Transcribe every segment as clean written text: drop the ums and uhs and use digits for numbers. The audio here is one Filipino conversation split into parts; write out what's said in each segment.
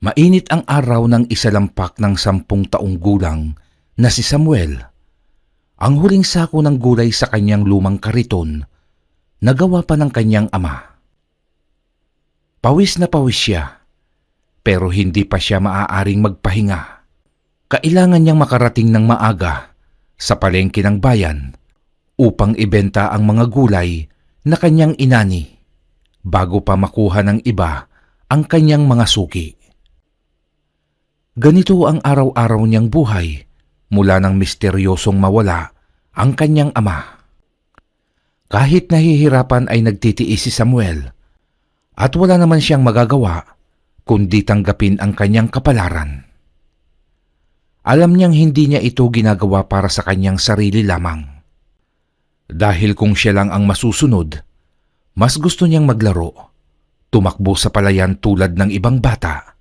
Mainit ang araw ng isalampak ng 10 taong gulang na si Samuel. Ang huling sako ng gulay sa kanyang lumang kariton, nagawa pa ng kanyang ama. Pawis na pawis siya, pero hindi pa siya maaaring magpahinga. Kailangan niyang makarating ng maaga sa palengke ng bayan upang ibenta ang mga gulay na kanyang inani bago pa makuha ng iba ang kanyang mga suki. Ganito ang araw-araw niyang buhay mula nang misteryosong mawala ang kanyang ama. Kahit nahihirapan ay nagtitiis si Samuel at wala naman siyang magagawa kundi tanggapin ang kanyang kapalaran. Alam niyang hindi niya ito ginagawa para sa kanyang sarili lamang. Dahil kung siya lang ang masusunod, mas gusto niyang maglaro, tumakbo sa palayan tulad ng ibang bata,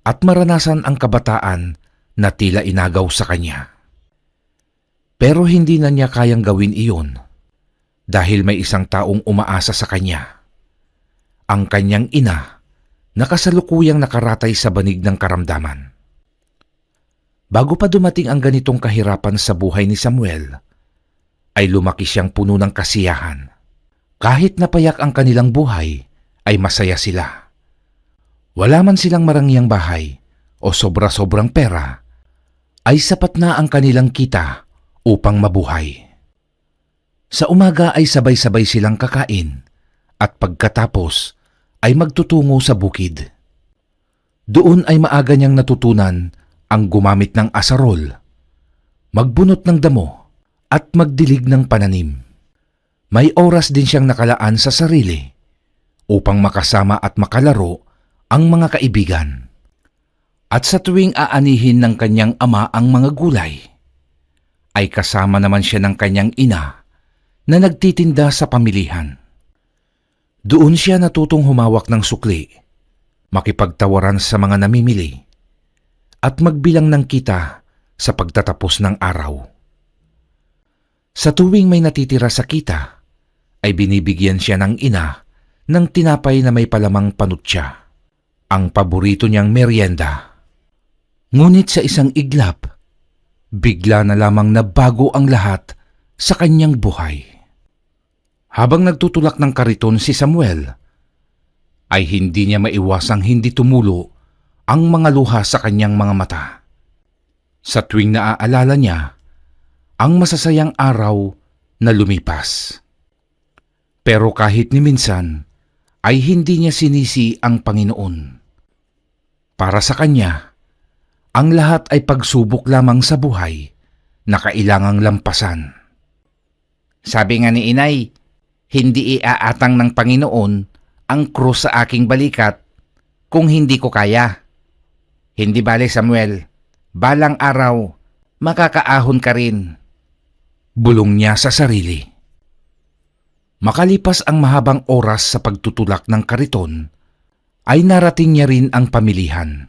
at maranasan ang kabataan na tila inagaw sa kanya. Pero hindi na niya kayang gawin iyon dahil may isang taong umaasa sa kanya. Ang kanyang ina na kasalukuyang nakaratay sa banig ng karamdaman. Bago pa dumating ang ganitong kahirapan sa buhay ni Samuel, ay lumaki siyang puno ng kasiyahan. Kahit napayak ang kanilang buhay, ay masaya sila. Wala man silang marangyang bahay o sobra-sobrang pera, ay sapat na ang kanilang kita upang mabuhay. Sa umaga ay sabay-sabay silang kakain at pagkatapos ay magtutungo sa bukid. Doon ay maaga niyang natutunan ang gumamit ng asarol, magbunot ng damo at magdilig ng pananim. May oras din siyang nakalaan sa sarili upang makasama at makalaro ang mga kaibigan. At sa tuwing aanihin ng kanyang ama ang mga gulay, ay kasama naman siya ng kanyang ina na nagtitinda sa pamilihan. Doon siya natutong humawak ng sukli, makipagtawaran sa mga namimili, at magbilang ng kita sa pagtatapos ng araw. Sa tuwing may natitira sa kita, ay binibigyan siya ng ina ng tinapay na may palamang panutya, ang paborito niyang merienda. Ngunit sa isang iglap, bigla na lamang nabago ang lahat sa kanyang buhay. Habang nagtutulak ng kariton si Samuel, ay hindi niya maiwasang hindi tumulo ang mga luha sa kanyang mga mata. Sa tuwing naaalala niya ang masasayang araw na lumipas. Pero kahit ni minsan ay hindi niya sinisi ang Panginoon. Para sa kanya, ang lahat ay pagsubok lamang sa buhay na kailangang lampasan. Sabi nga ni Inay, hindi iaatang ng Panginoon ang krus sa aking balikat kung hindi ko kaya. Hindi bale, Samuel, balang araw, makakaahon ka rin. Bulong niya sa sarili. Makalipas ang mahabang oras sa pagtutulak ng kariton, ay narating niya rin ang pamilihan.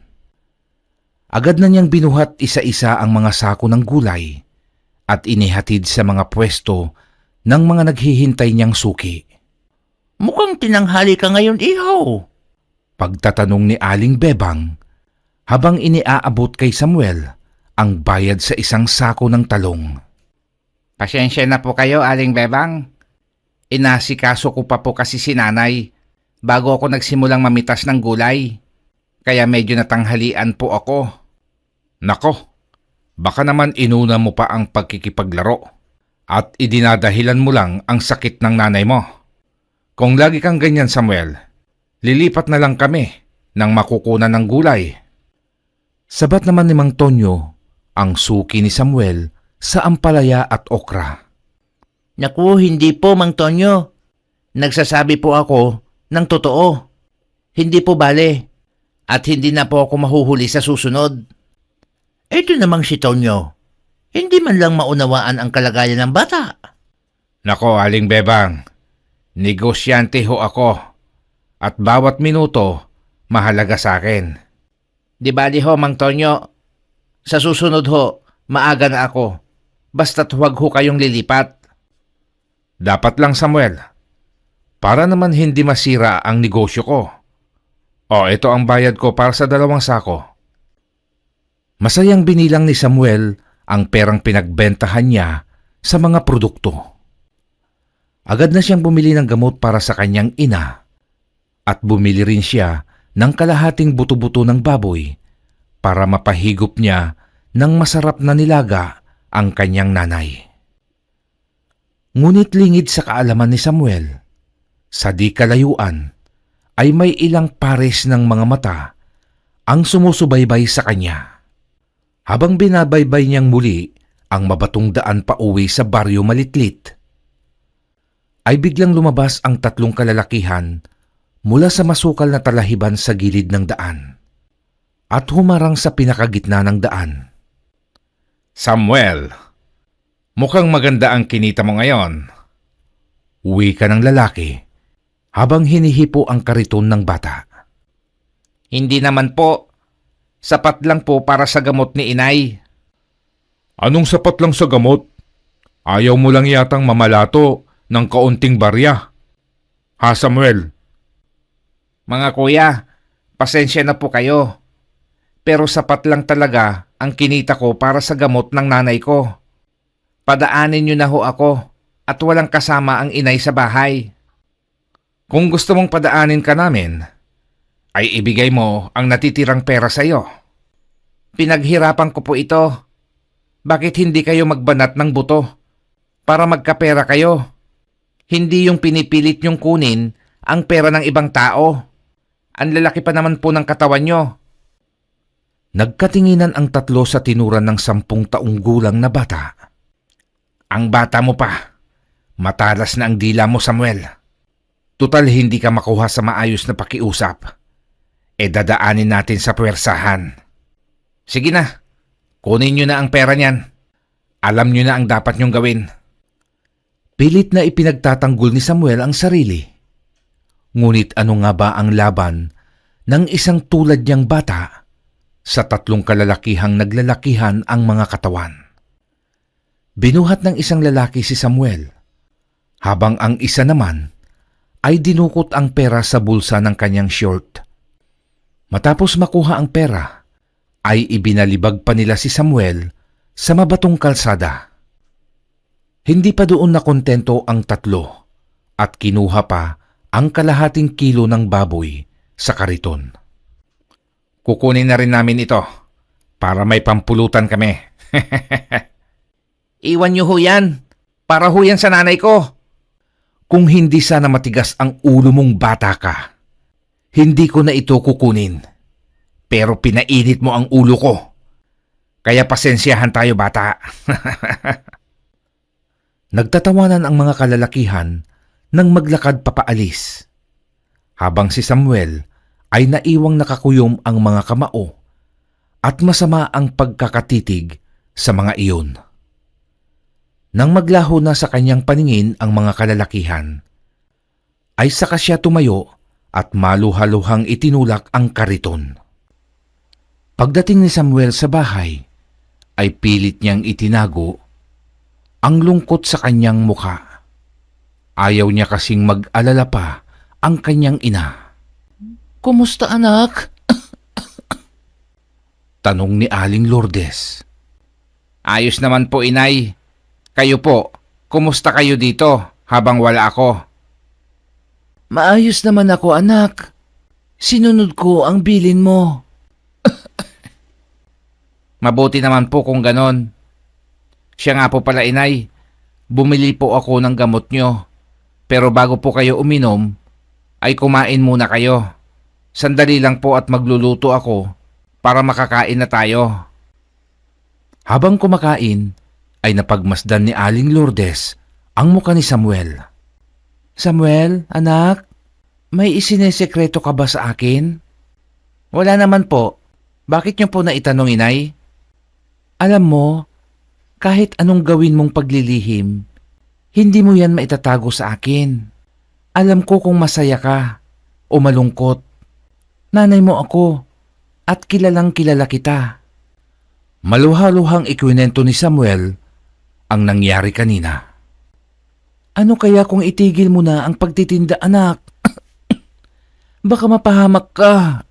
Agad na niyang binuhat isa-isa ang mga sako ng gulay at inihatid sa mga pwesto ng mga naghihintay niyang suki. Mukhang tinanghali ka ngayon, ihaw. Pagtatanong ni Aling Bebang, habang iniaabot kay Samuel ang bayad sa isang sako ng talong. Pasensya na po kayo, Aling Bebang. Inasikaso ko pa po kasi si nanay bago ako nagsimulang mamitas ng gulay. Kaya medyo natanghalian po ako. Nako, baka naman inuna mo pa ang pagkikipaglaro at idinadahilan mo lang ang sakit ng nanay mo. Kung lagi kang ganyan, Samuel, lilipat na lang kami nang makukunan ng gulay. Sabat naman ni Mang Tonyo ang suki ni Samuel sa ampalaya at okra. Naku, hindi po, Mang Tonyo. Nagsasabi po ako ng totoo. Hindi po bale. At hindi na po ako mahuhuli sa susunod. Ito namang si Tonyo. Hindi man lang maunawaan ang kalagayan ng bata. Nako, Aling Bebang, negosyante ho ako at bawat minuto mahalaga sa akin. Di bali ho, Mang Tonyo. Sa susunod ho, maaga na ako. Basta't huwag ho kayong lilipat. Dapat lang, Samuel. Para naman hindi masira ang negosyo ko. Ito ang bayad ko para sa 2 sako. Masayang binilang ni Samuel ang perang pinagbentahan niya sa mga produkto. Agad na siyang bumili ng gamot para sa kanyang ina at bumili rin siya ng kalahating buto-buto ng baboy para mapahigop niya ng masarap na nilaga ang kanyang nanay. Ngunit lingid sa kaalaman ni Samuel, sa di kalayuan ay may ilang pares ng mga mata ang sumusubaybay sa kanya. Habang binabaybay niyang muli ang mabatong daan pa uwi sa baryo Malitlit, ay biglang lumabas ang 3 kalalakihan mula sa masukal na talahiban sa gilid ng daan at humarang sa pinakagitna ng daan. Samuel, mukhang maganda ang kinita mo ngayon. Wika ng lalaki habang hinihipo ang kariton ng bata. Hindi naman po. Sapat lang po para sa gamot ni inay. Anong sapat lang sa gamot? Ayaw mo lang yatang mamalato ng kaunting barya. Ha, Samuel? Mga kuya, pasensya na po kayo. Pero sapat lang talaga ang kinita ko para sa gamot ng nanay ko. Padaanin niyo na ho ako at walang kasama ang inay sa bahay. Kung gusto mong padaanin ka namin, ay ibigay mo ang natitirang pera sa iyo. Pinaghirapan ko po ito. Bakit hindi kayo magbanat ng buto para magkapera kayo? Hindi yung pinipilit niyong kunin ang pera ng ibang tao. Ang lalaki pa naman po ng katawan nyo. Nagkatinginan ang 3 sa tinuran ng 10 taong gulang na bata. Ang bata mo pa. Matalas na ang dila mo, Samuel. Tutal hindi ka makuha sa maayos na pakiusap. Dadaanin natin sa puwersahan. Sige na, kunin nyo na ang pera niyan. Alam nyo na ang dapat nyong gawin. Pilit na ipinagtatanggol ni Samuel ang sarili. Ngunit ano nga ba ang laban ng isang tulad niyang bata sa 3 kalalakihang naglalakihan ang mga katawan? Binuhat ng isang lalaki si Samuel, habang ang isa naman ay dinukot ang pera sa bulsa ng kanyang short. Matapos makuha ang pera, ay ibinalibag pa nila si Samuel sa mabatong kalsada. Hindi pa doon nakontento ang 3 at kinuha pa ang kalahating kilo ng baboy sa kariton. Kukunin na rin namin ito para may pampulutan kami. Iwan nyo ho yan, para ho yan sa nanay ko. Kung hindi sana matigas ang ulo mong bata ka, hindi ko na ito kukunin. Pero pinainit mo ang ulo ko. Kaya pasensyahan tayo, bata. Nagtatawanan ang mga kalalakihan nang maglakad papaalis, habang si Samuel ay naiwang nakakuyom ang mga kamao at masama ang pagkakatitig sa mga iyon. Nang maglaho na sa kanyang paningin ang mga kalalakihan, ay saka siya tumayo at maluhaluhang itinulak ang kariton. Pagdating ni Samuel sa bahay, ay pilit niyang itinago ang lungkot sa kanyang mukha. Ayaw niya kasing mag-alala pa ang kanyang ina. Kumusta, anak? Tanong ni Aling Lourdes. Ayos naman po, inay. Kayo po, kumusta kayo dito habang wala ako? Maayos naman ako, anak. Sinunod ko ang bilin mo. Mabuti naman po kung ganon. Siya nga po pala, inay. Bumili po ako ng gamot nyo. Pero bago po kayo uminom, ay kumain muna kayo. Sandali lang po at magluluto ako para makakain na tayo. Habang kumakain, ay napagmasdan ni Aling Lourdes ang muka ni Samuel. Samuel, anak, may isinesekreto ka ba sa akin? Wala naman po. Bakit niyo po naitanong, inay? Alam mo, kahit anong gawin mong paglilihim, hindi mo yan maitatago sa akin. Alam ko kung masaya ka o malungkot. Nanay mo ako at kilalang kilala kita. Maluhaluhang ikwinento ni Samuel ang nangyari kanina. Ano kaya kung itigil mo na ang pagtitinda, anak? Baka mapahamak ka.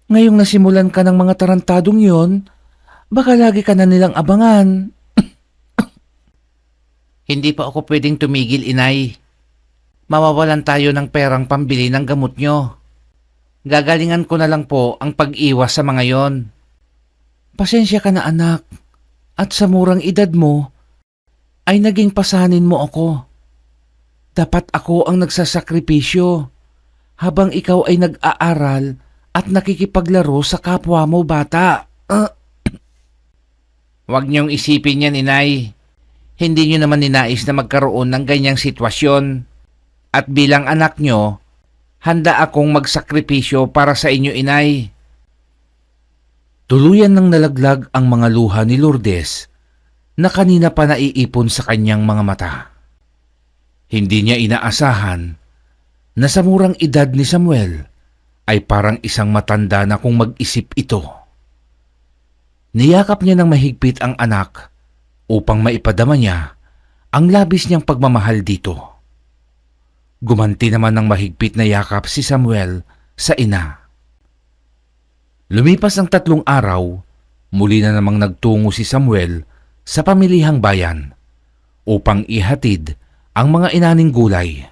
Ngayong nasimulan ka ng mga tarantadong yon, baka lagi ka na nilang abangan. Hindi pa ako pwedeng tumigil, inay. Mawawalan tayo ng perang pambili ng gamot nyo. Gagalingan ko na lang po ang pag-iwas sa mga yon. Pasensya ka na anak, at sa murang edad mo, ay naging pasanin mo ako. Dapat ako ang nagsasakripisyo, habang ikaw ay nag-aaral at nakikipaglaro sa kapwa mo bata. Huwag niyong isipin yan, inay. Hindi niyo naman ninais na magkaroon ng ganyang sitwasyon. At bilang anak niyo, handa akong magsakripisyo para sa inyo, inay. Tuluyan nang nalaglag ang mga luha ni Lourdes na kanina pa naiipon sa kanyang mga mata. Hindi niya inaasahan na sa murang edad ni Samuel ay parang isang matanda na kung mag-isip ito. Niyakap niya ng mahigpit ang anak upang maipadama niya ang labis niyang pagmamahal dito. Gumanti naman ng mahigpit na yakap si Samuel sa ina. Lumipas ang 3 araw, muli na namang nagtungo si Samuel sa pamilihang bayan upang ihatid ang mga inaning gulay.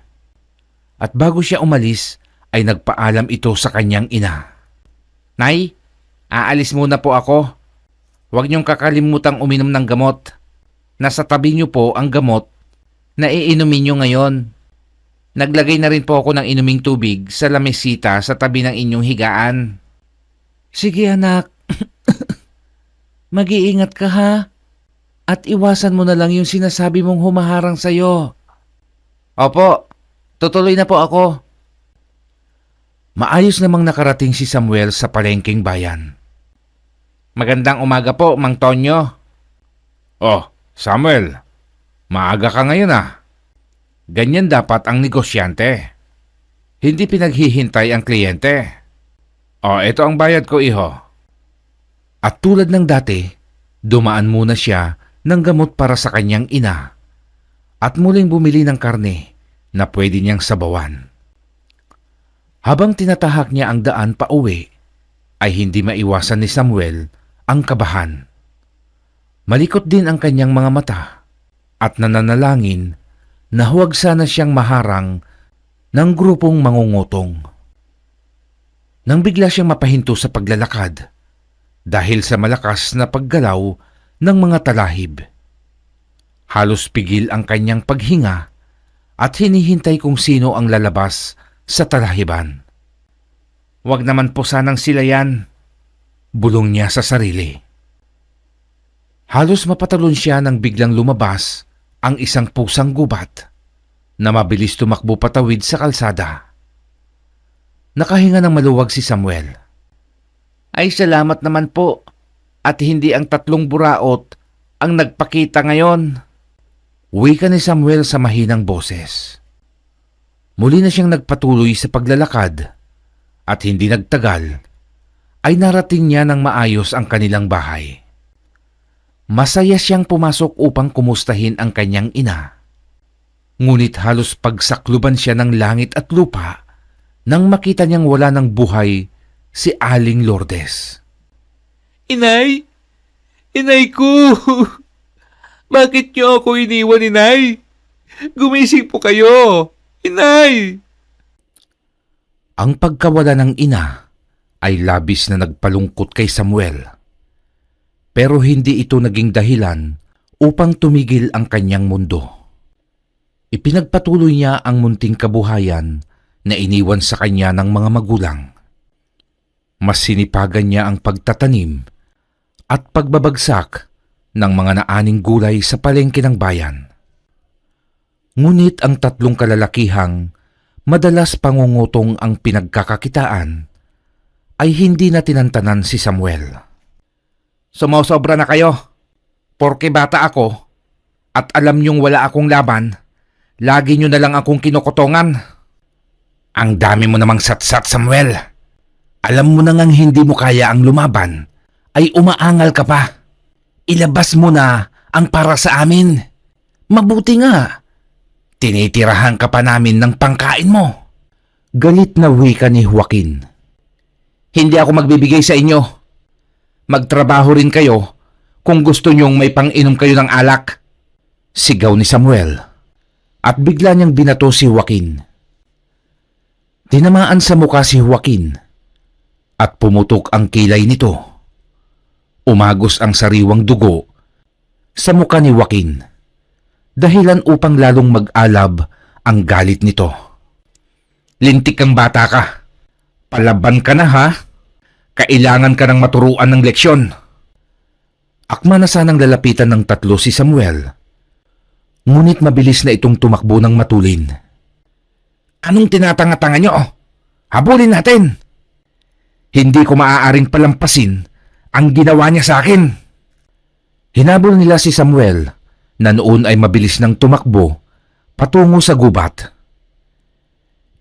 At bago siya umalis ay nagpaalam ito sa kanyang ina. Nay, aalis muna po ako. Huwag niyong kakalimutang uminom ng gamot. Nasa tabi niyo po ang gamot na iinumin niyo ngayon. Naglagay na rin po ako ng inuming tubig sa lamesita sa tabi ng inyong higaan. Sige anak, mag-iingat ka ha, at iwasan mo na lang yung sinasabi mong humaharang sa'yo. Opo, tutuloy na po ako. Maayos namang nakarating si Samuel sa palengking bayan. Magandang umaga po, Mang Tonyo. Oh, Samuel, maaga ka ngayon ah. Ganyan dapat ang negosyante. Hindi pinaghihintay ang kliyente. Oh, ito ang bayad ko, iho. At tulad ng dati, dumaan muna siya ng gamot para sa kanyang ina at muling bumili ng karne na pwede niyang sabawan. Habang tinatahak niya ang daan pa uwi, ay hindi maiwasan ni Samuel ang kabahan. Malikot din ang kanyang mga mata at nananalangin na huwag sana siyang maharang ng grupong mangungutong. Nang bigla siyang mapahinto sa paglalakad dahil sa malakas na paggalaw ng mga talahib. Halos pigil ang kanyang paghinga at hinihintay kung sino ang lalabas sa talahiban. Huwag naman po sanang sila yan. Bulong niya sa sarili. Halos mapatalon siya nang biglang lumabas ang isang pusang gubat na mabilis tumakbo patawid sa kalsada. Nakahinga ng maluwag si Samuel. Ay salamat naman po. At hindi ang 3 buraot ang nagpakita ngayon. Wika ni Samuel sa mahinang boses. Muli na siyang nagpatuloy sa paglalakad at hindi nagtagal ay narating niya ng maayos ang kanilang bahay. Masaya siyang pumasok upang kumustahin ang kanyang ina. Ngunit halos pagsakluban siya ng langit at lupa nang makita niyang wala ng buhay si Aling Lourdes. Inay! Inay ko! Bakit niyo ako iniwan, inay? Gumising po kayo! Inay! Ang pagkawala ng ina ay labis na nagpalungkot kay Samuel. Pero hindi ito naging dahilan upang tumigil ang kanyang mundo. Ipinagpatuloy niya ang munting kabuhayan na iniwan sa kanya ng mga magulang. Mas sinipagan niya ang pagtatanim at pagbabagsak ng mga naaning gulay sa palengke ng bayan. Ngunit ang 3 kalalakihang madalas pangungutong ang pinagkakakitaan ay hindi na tinantanan si Samuel. Sumosobra na kayo. Porke bata ako at alam niyong wala akong laban, lagi niyo na lang akong kinukutongan. Ang dami mo namang satsat, Samuel. Alam mo na ngang hindi mo kaya ang lumaban, ay umaangal ka pa. Ilabas mo na ang para sa amin. Mabuti nga. Tinitirahan ka pa namin ng pangkain mo. Galit na wika ni Joaquin. Hindi ako magbibigay sa inyo. Magtrabaho rin kayo kung gusto nyong may pang-inom kayo ng alak. Sigaw ni Samuel at bigla niyang binato si Joaquin. Tinamaan sa muka si Joaquin at pumutok ang kilay nito. Umagos ang sariwang dugo sa muka ni Joaquin, dahilan upang lalong mag-alab ang galit nito. Lintik kang bata ka. Palaban ka na ha? Kailangan ka ng maturuan ng leksyon. Akma na sanang lalapitan ng tatlo si Samuel, ngunit mabilis na itong tumakbo ng matulin. Anong tinatanga-tanga nyo? Habulin natin! Hindi ko maaaring palampasin ang ginawa niya sa akin. Hinabol nila si Samuel na noon ay mabilis nang tumakbo patungo sa gubat.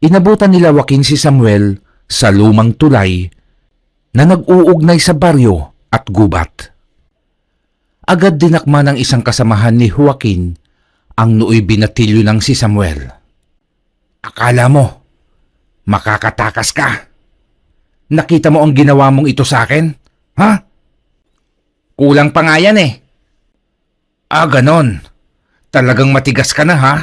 Inabutan nila Joaquin si Samuel sa lumang tulay na nag-uugnay sa baryo at gubat. Agad dinakma ng isang kasamahan ni Joaquin ang nooy binatilyo ng si Samuel. Akala mo, makakatakas ka? Nakita mo ang ginawa mong ito sa akin? Ha? Kulang pa nga yan eh. Ganon. Talagang matigas ka na ha?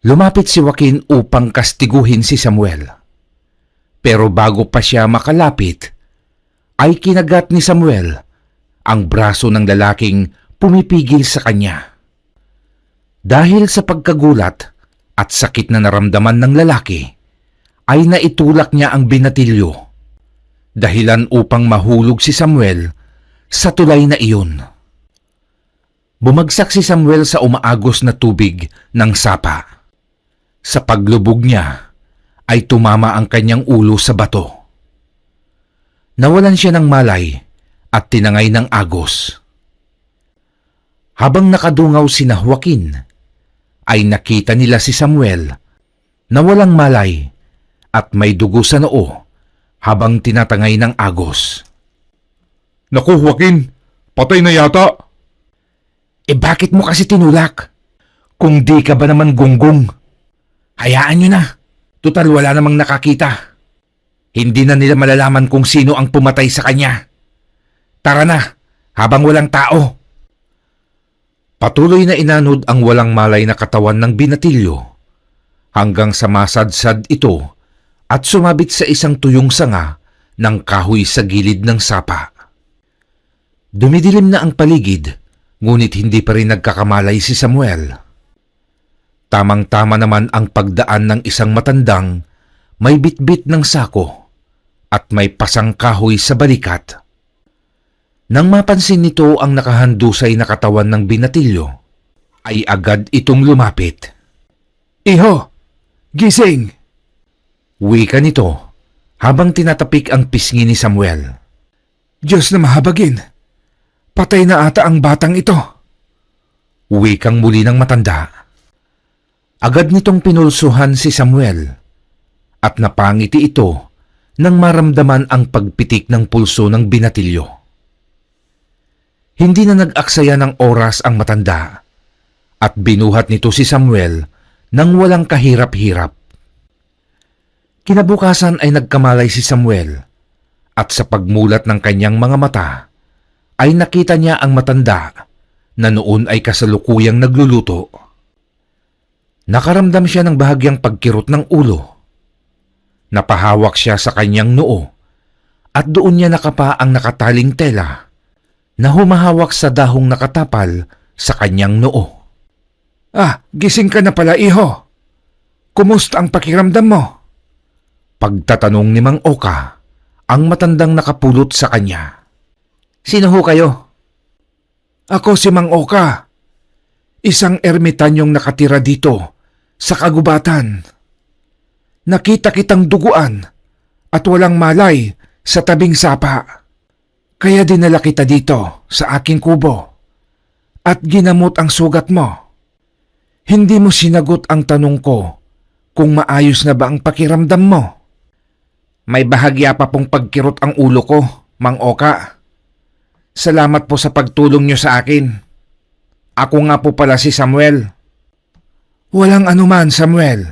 Lumapit si Joaquin upang kastiguhin si Samuel. Pero bago pa siya makalapit, ay kinagat ni Samuel ang braso ng lalaking pumipigil sa kanya. Dahil sa pagkagulat at sakit na naramdaman ng lalaki, ay naitulak niya ang binatilyo, dahilan upang mahulog si Samuel sa tulay na iyon. Bumagsak si Samuel sa umaagos na tubig ng sapa. Sa paglubog niya, ay tumama ang kanyang ulo sa bato. Nawalan siya ng malay at tinangay ng agos. Habang nakadungaw sina Joaquin, ay nakita nila si Samuel na walang malay at may dugo sa noo habang tinatangay ng agos. Naku Joaquin, patay na yata. Bakit mo kasi tinulak? Kung di ka ba naman gunggong? Hayaan nyo na. Tutal wala namang nakakita. Hindi na nila malalaman kung sino ang pumatay sa kanya. Tara na, habang walang tao. Patuloy na inanod ang walang malay na katawan ng binatilyo hanggang sa masadsad ito at sumabit sa isang tuyong sanga ng kahoy sa gilid ng sapa. Dumidilim na ang paligid, ngunit hindi pa rin nagkakamalay si Samuel. Tamang-tama naman ang pagdaan ng isang matandang may bitbit ng sako at may pasang kahoy sa balikat. Nang mapansin nito ang nakahandusay na katawan ng binatilyo, ay agad itong lumapit. Iho, gising! Wika nito habang tinatapik ang pisngi ni Samuel. Diyos na mahabagin! Patay na ata ang batang ito! Wikang muli ng matanda. Agad nitong pinulsuhan si Samuel at napangiti ito nang maramdaman ang pagpitik ng pulso ng binatilyo. Hindi na nag-aksaya ng oras ang matanda at binuhat nito si Samuel nang walang kahirap-hirap. Kinabukasan ay nagkamalay si Samuel at sa pagmulat ng kanyang mga mata ay nakita niya ang matanda na noon ay kasalukuyang nagluluto. Nakaramdam siya ng bahagyang pagkirot ng ulo. Napahawak siya sa kanyang noo at doon niya nakapa ang nakataling tela na humahawak sa dahong nakatapal sa kanyang noo. Gising ka na pala, iho. Kumusta ang pakiramdam mo? Pagtatanong ni Mang Oka, ang matandang nakapulot sa kanya. Sino ho kayo? Ako si Mang Oka, isang ermitanyong nakatira dito sa kagubatan. Nakita kitang duguan at walang malay sa tabing sapa. Kaya dinala kita dito sa aking kubo at ginamot ang sugat mo. Hindi mo sinagot ang tanong ko kung maayos na ba ang pakiramdam mo. May bahagya pa pong pagkirot ang ulo ko, Mang Oka. Salamat po sa pagtulong niyo sa akin. Ako nga po pala si Samuel. Walang anuman, Samuel.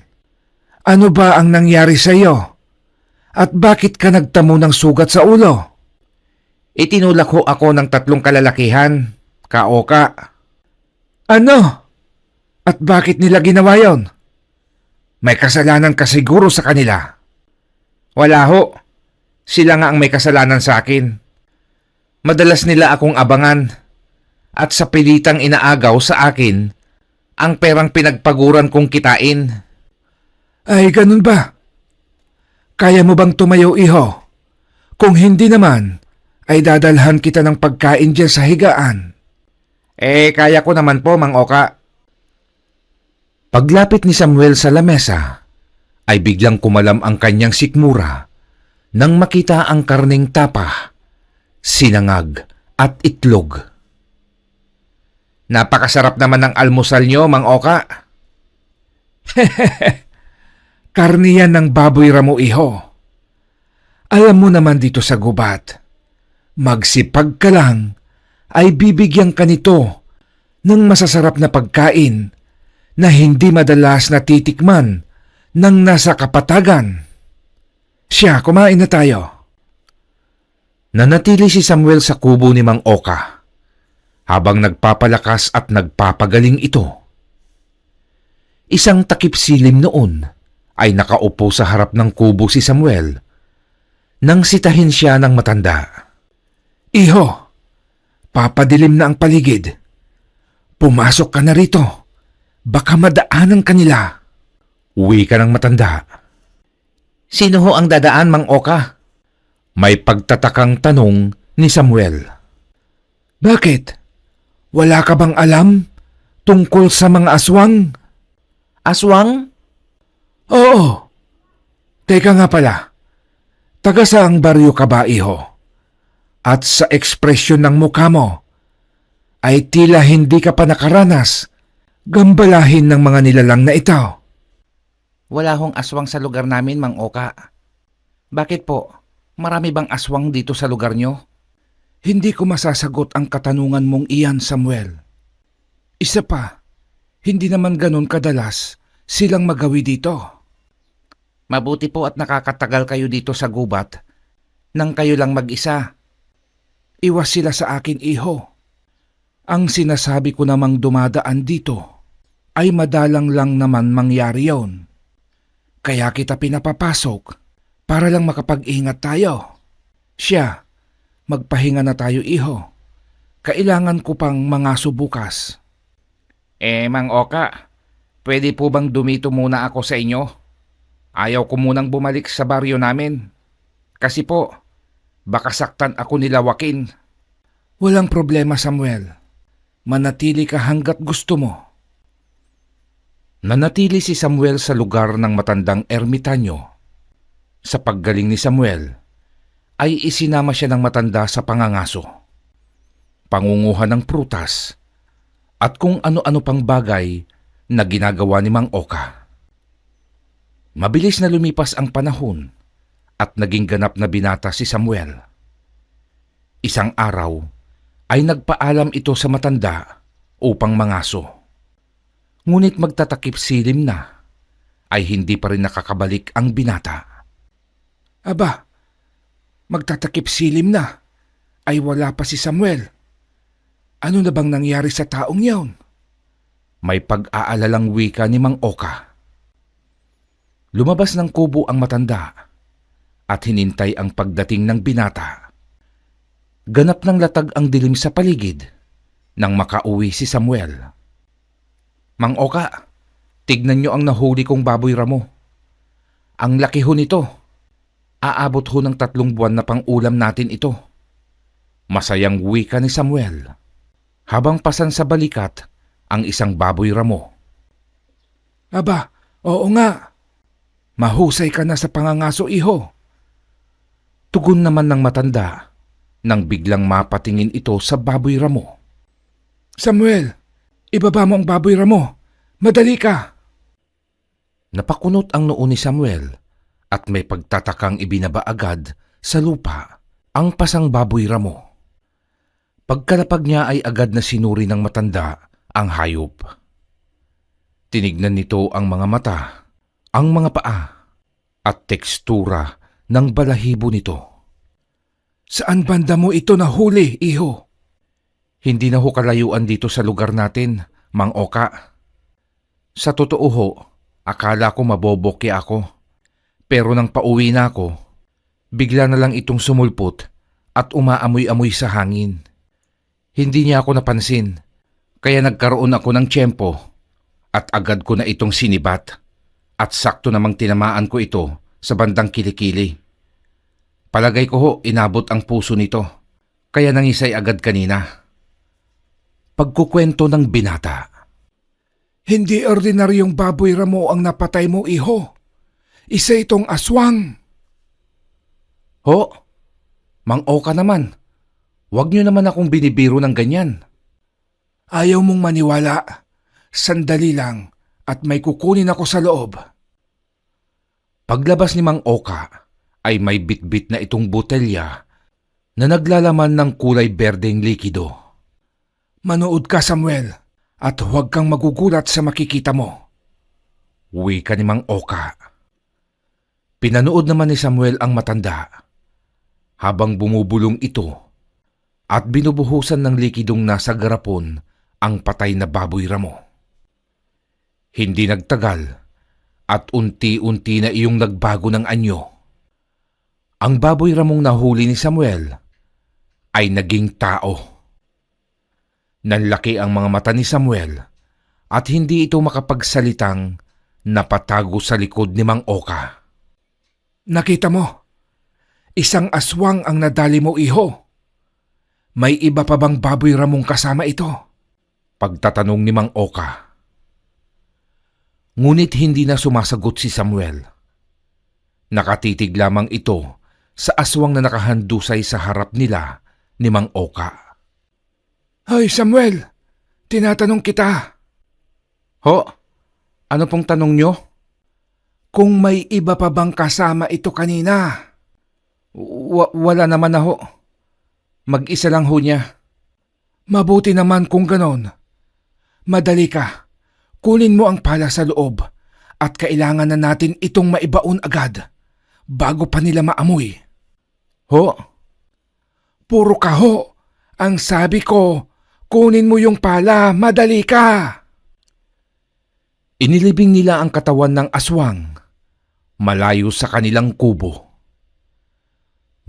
Ano ba ang nangyari sa iyo? At bakit ka nagtamo ng sugat sa ulo? Itinulak ho ako ng 3 kalalakihan, Ka-Oka. Ano? At bakit nila ginawa yon? May kasalanan ka siguro sa kanila. Wala ho. Sila nga ang may kasalanan sa akin. Madalas nila akong abangan at sa pilitang inaagaw sa akin ang perang pinagpaguran kong kitain. Ay, ganun ba? Kaya mo bang tumayo, iho? Kung hindi naman, ay dadalhan kita ng pagkain dyan sa higaan. Kaya ko naman po, Mang Oka. Paglapit ni Samuel sa lamesa, ay biglang kumalam ang kanyang sikmura nang makita ang karning tapa, sinangag at itlog. Napakasarap naman ng almusal nyo, Mang Oka. Karne yan ng baboy ramo, iho. Alam mo naman dito sa gubat, magsipag ka lang ay bibigyan ka nito ng masasarap na pagkain na hindi madalas natitikman ng nasa kapatagan. Siya, kumain na tayo. Nanatili si Samuel sa kubo ni Mang Oka habang nagpapalakas at nagpapagaling ito. Isang takip silim noon ay nakaupo sa harap ng kubo si Samuel nang sitahin siya ng matanda. Iho, papadilim na ang paligid. Pumasok ka na rito. Baka madaanan ka nila. Uwi ka ng matanda. Sino ho ang dadaan, Mang Oka? May pagtatakang tanong ni Samuel. Bakit? Wala ka bang alam tungkol sa mga aswang? Aswang? Oo. Teka nga pala. Taga saang baryo ka ba, iho? At sa ekspresyon ng mukha mo, ay tila hindi ka pa nakaranas gambalahin ng mga nilalang na ito. Wala hong aswang sa lugar namin, Mang Oka. Bakit po? Marami bang aswang dito sa lugar nyo? Hindi ko masasagot ang katanungan mong iyan, Samuel. Isa pa, hindi naman ganun kadalas silang magawi dito. Mabuti po at nakakatagal kayo dito sa gubat nang kayo lang mag-isa. Iwas sila sa akin, iho. Ang sinasabi ko namang dumadaan dito ay madalang lang naman mangyari yon. Kaya kita pinapapasok para lang makapag-ingat tayo. Siya, magpahinga na tayo, iho. Kailangan ko pang mga subukas. Mang Oka, pwede po bang dumito muna ako sa inyo? Ayaw ko munang bumalik sa baryo namin. Kasi po, baka saktan ako nila Joaquin. Walang problema, Samuel. Manatili ka hanggat gusto mo. Nanatili si Samuel sa lugar ng matandang ermitanyo. Sa paggaling ni Samuel, ay isinama siya ng matanda sa pangangaso, pangunguha ng prutas, at kung ano-ano pang bagay na ginagawa ni Mang Oka. Mabilis na lumipas ang panahon at naging ganap na binata si Samuel. Isang araw ay nagpaalam ito sa matanda upang mangaso. Ngunit magtatakip silim na ay hindi pa rin nakakabalik ang binata. Aba, magtatakip silim na ay wala pa si Samuel. Ano na bang nangyari sa taong yaon? May pag-aalalang wika ni Mang Oka. Lumabas ng kubo ang matanda at hinintay ang pagdating ng binata. Ganap ng latag ang dilim sa paligid nang makauwi si Samuel. Mang Oka, tignan nyo ang nahuli kong baboy ramo. Ang laki ho nito. Aabot ho ng 3 buwan na pang-ulam natin ito. Masayang wika ni Samuel habang pasan sa balikat ang isang baboy ramo. Aba, oo nga. Mahusay ka na sa pangangaso, iho. Tugon naman ng matanda nang biglang mapatingin ito sa baboy ramo. Samuel, ibaba mo ang baboy ramo. Madali ka. Napakunot ang noo ni Samuel at may pagtatakang ibinaba agad sa lupa ang pasang baboy ramo. Pagkalapag niya ay agad na sinuri ng matanda ang hayop. Tinignan nito ang mga mata, ang mga paa, at tekstura ng balahibo nito. Saan banda mo ito nahuli, iho? Hindi na ho kalayuan dito sa lugar natin, Mang Oka. Sa totoo ho, akala ko maboboki ako. Pero nang pauwi na ako, bigla na lang itong sumulpot at umaamoy-amoy sa hangin. Hindi niya ako napansin, kaya nagkaroon ako ng tiyempo at agad ko na itong sinibat at sakto namang tinamaan ko ito sa bandang kilikili. Palagay ko ho inabot ang puso nito, kaya nangisay agad kanina. Pagkukwento ng binata. Hindi ordinaryong baboy ramo ang napatay mo, iho. Isa itong aswang. Ho? Mang Oka naman, huwag niyo naman akong binibiro ng ganyan. Ayaw mong maniwala. Sandali lang at may kukunin ako sa loob. Paglabas ni Mang Oka ay may bitbit na itong botelya na naglalaman ng kulay berdeng likido. Manood ka, Samuel, at huwag kang magugulat sa makikita mo. Uwi ka ni Mang Oka. Pinanood naman ni Samuel ang matanda habang bumubulong ito at binubuhusan ng likidong nasa garapon ang patay na baboy ramo. Hindi nagtagal at unti-unti na iyong nagbago ng anyo. Ang baboy ramong nahuli ni Samuel ay naging tao. Nanlaki ang mga mata ni Samuel at hindi ito makapagsalitang napatago sa likod ni Mang Oka. Nakita mo, isang aswang ang nadali mo, iho. May iba pa bang baboy ramong kasama ito? Pagtatanong ni Mang Oka. Ngunit hindi na sumasagot si Samuel. Nakatitig lamang ito sa aswang na nakahandusay sa harap nila ni Mang Oka. Hoy Samuel, tinatanong kita. Ho? Ano pong tanong nyo? Kung may iba pa bang kasama ito kanina? Wala naman na ho. Mag-isa lang ho niya. Mabuti naman kung ganon. Madali ka. Kunin mo ang pala sa loob at kailangan na natin itong maibaon agad bago pa nila maamoy. Ho? Puro ka ho. Ang sabi ko, kunin mo yung pala, madali ka. Inilibing nila ang katawan ng aswang malayo sa kanilang kubo.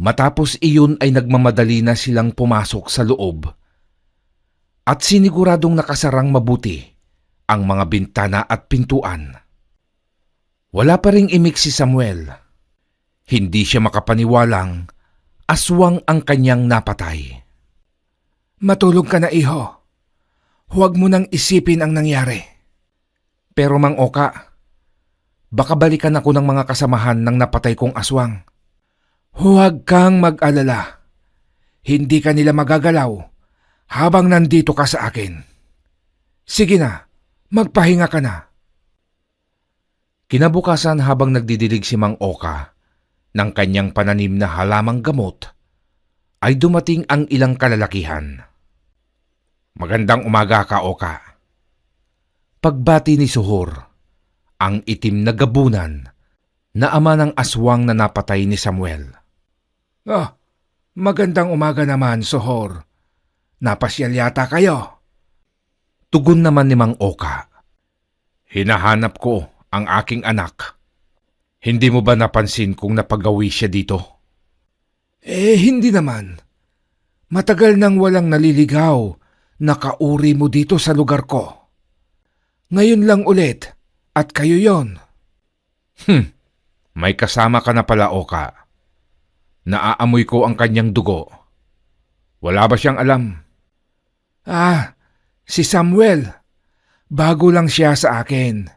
Matapos iyon ay nagmamadali na silang pumasok sa loob at siniguradong nakasarang mabuti ang mga bintana at pintuan. Wala pa ring imik si Samuel. Hindi siya makapaniwalang aswang ang kanyang napatay. Matulog ka na, iho. Huwag mo nang isipin ang nangyari. Pero Mang Oka, baka balikan ako ng mga kasamahan ng napatay kong aswang. Huwag kang mag-alala. Hindi ka nila magagalaw habang nandito ka sa akin. Sige na, magpahinga ka na. Kinabukasan habang nagdidilig si Mang Oka ng kanyang pananim na halamang gamot, ay dumating ang ilang kalalakihan. Magandang umaga ka, Oka. Pagbati ni Sohor, ang itim na gabunan na ama ng aswang na napatay ni Samuel. Magandang umaga naman, Sohor. Napasyal yata kayo. Tugon naman ni Mang Oka. Hinahanap ko ang aking anak. Hindi mo ba napansin kung napagawi siya dito? Hindi naman. Matagal nang walang naliligaw na kauri mo dito sa lugar ko. Ngayon lang ulit at kayo yon. May kasama ka na pala, Oka. Naaamoy ko ang kanyang dugo. Wala ba siyang alam? Si Samuel. Bago lang siya sa akin.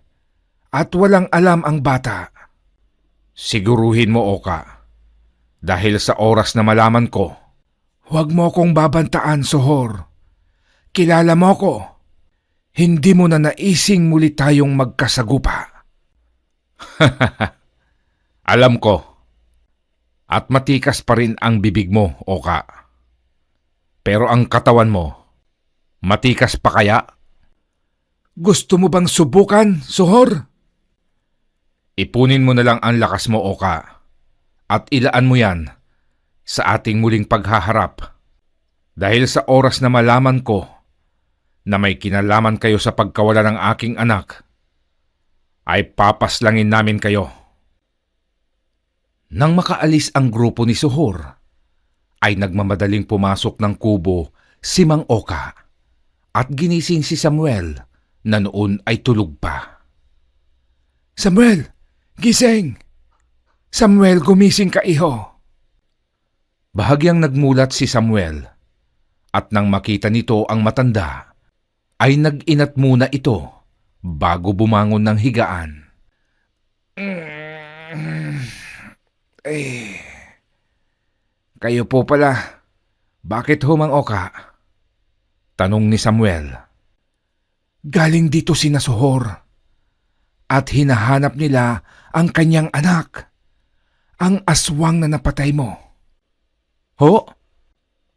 At walang alam ang bata. Siguruhin mo, Oka. Dahil sa oras na malaman ko. Huwag mo kong babantaan, Sohor. Kilala mo ko. Hindi mo na naising muli tayong magkasagupa. Alam ko. At matikas pa rin ang bibig mo, Oka. Pero ang katawan mo, matikas pa kaya? Gusto mo bang subukan, Sohor? Ipunin mo na lang ang lakas mo, Oka. At ilaan mo yan sa ating muling paghaharap. Dahil sa oras na malaman ko na may kinalaman kayo sa pagkawala ng aking anak, ay papaslangin namin kayo. Nang makaalis ang grupo ni Sohor, ay nagmamadaling pumasok ng kubo si Mang Oka at ginising si Samuel na noon ay tulog pa. Samuel, gising! Samuel, gumising ka, iho. Bahagyang nagmulat si Samuel at nang makita nito ang matanda, ay nag-inat muna ito bago bumangon ng higaan. Kayo po pala. Bakit ho, Mang Oka? Tanong ni Samuel. Galing dito si Sohor at hinahanap nila ang kanyang anak, ang aswang na napatay mo. Ho?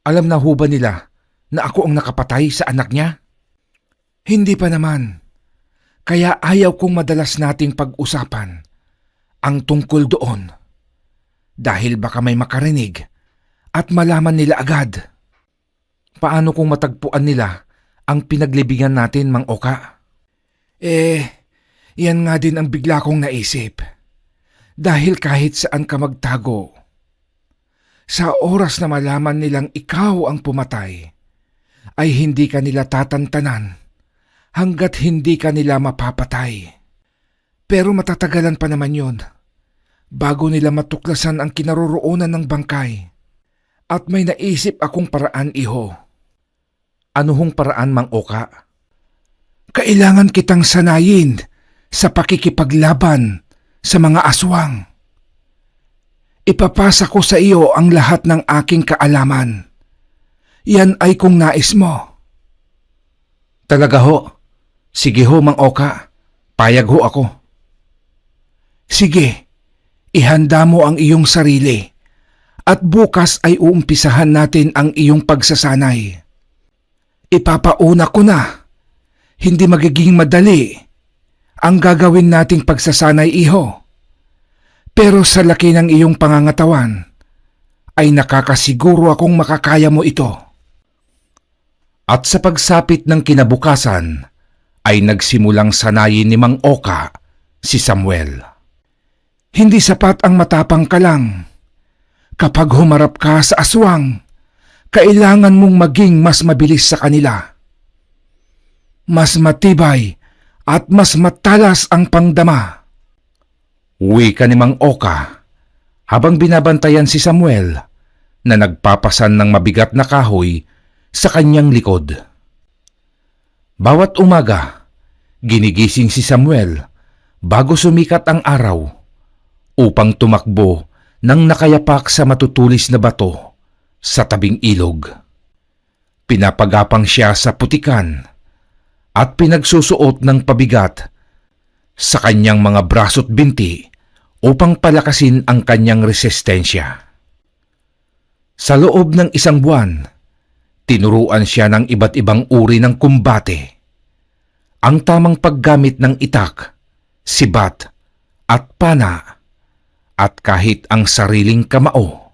Alam na ho ba nila na ako ang nakapatay sa anak niya? Hindi pa naman. Kaya ayaw kong madalas nating pag-usapan ang tungkol doon. Dahil baka may makarinig at malaman nila agad. Paano kung matagpuan nila ang pinaglibingan natin, Mang Oka? Yan nga din ang bigla kong naisip. Dahil kahit saan ka magtago, sa oras na malaman nilang ikaw ang pumatay, ay hindi ka nila tatantanan hanggat hindi ka nila mapapatay. Pero matatagalan pa naman yun bago nila matuklasan ang kinaroroonan ng bangkay. At may naisip akong paraan, iho. Ano hong paraan, Mang Oka? Kailangan kitang sanayin sa pakikipaglaban sa mga aswang. Ipapasa ko sa iyo ang lahat ng aking kaalaman. Yan ay kung nais mo. Talaga ho? Sige ho, Mang Oka. Payag ho ako. Sige, ihanda mo ang iyong sarili at bukas ay uumpisahan natin ang iyong pagsasanay. Ipapauna ko na, hindi magiging madali ang gagawin nating pagsasanay, iho. Pero sa laki ng iyong pangangatawan, ay nakakasiguro akong makakaya mo ito. At sa pagsapit ng kinabukasan, ay nagsimulang sanayin ni Mang Oka si Samuel. Hindi sapat ang matapang ka lang. Kapag humarap ka sa aswang, kailangan mong maging mas mabilis sa kanila. Mas matibay at mas matalas ang pangdama. Wika ni Mang Oka habang binabantayan si Samuel na nagpapasan ng mabigat na kahoy sa kanyang likod. Bawat umaga, ginigising si Samuel bago sumikat ang araw upang tumakbo ng nakayapak sa matutulis na bato sa tabing ilog. Pinapagapang siya sa putikan at pinagsusuot ng pabigat sa kanyang mga braso't binti upang palakasin ang kanyang resistensya. Sa loob ng isang buwan, tinuruan siya ng iba't ibang uri ng kumbate, ang tamang paggamit ng itak, sibat at pana, at kahit ang sariling kamao.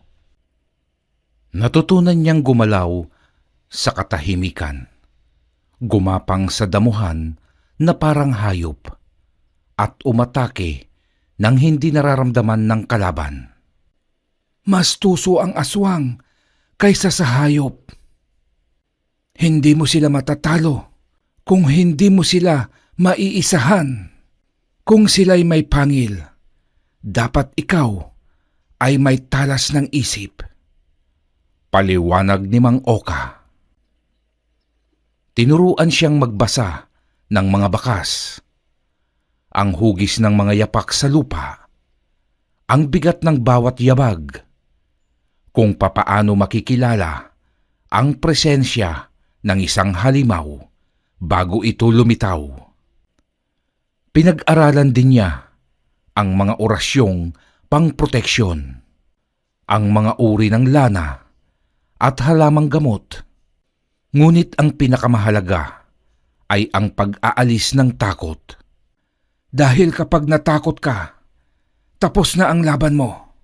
Natutunan niyang gumalaw sa katahimikan, gumapang sa damuhan na parang hayop, at umatake nang hindi nararamdaman ng kalaban. Mas tuso ang aswang kaysa sa hayop. Hindi mo sila matatalo kung hindi mo sila maiisahan. Kung sila'y may pangil, dapat ikaw ay may talas ng isip. Paliwanag ni Mang Oka. Tinuruan siyang magbasa ng mga bakas, ang hugis ng mga yapak sa lupa, ang bigat ng bawat yabag, kung papaano makikilala ang presensya ng isang halimaw bago ito lumitaw. Pinag-aralan din niya ang mga orasyong pangproteksyon, ang mga uri ng lana at halamang gamot. Ngunit ang pinakamahalaga ay ang pag-aalis ng takot. Dahil kapag natakot ka, tapos na ang laban mo.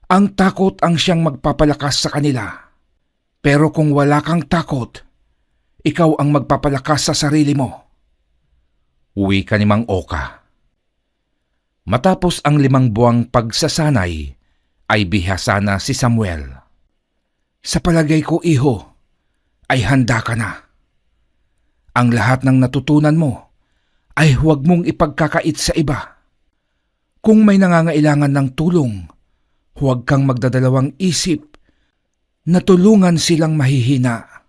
Ang takot ang siyang magpapalakas sa kanila. Pero kung wala kang takot, ikaw ang magpapalakas sa sarili mo. Uwi ka ni Mang Oka. Matapos ang 5 buwang pagsasanay, ay bihasa na si Samuel. Sa palagay ko, iho, ay handa ka na. Ang lahat ng natutunan mo ay huwag mong ipagkakait sa iba. Kung may nangangailangan ng tulong, huwag kang magdadalawang isip na tulungan silang mahihina.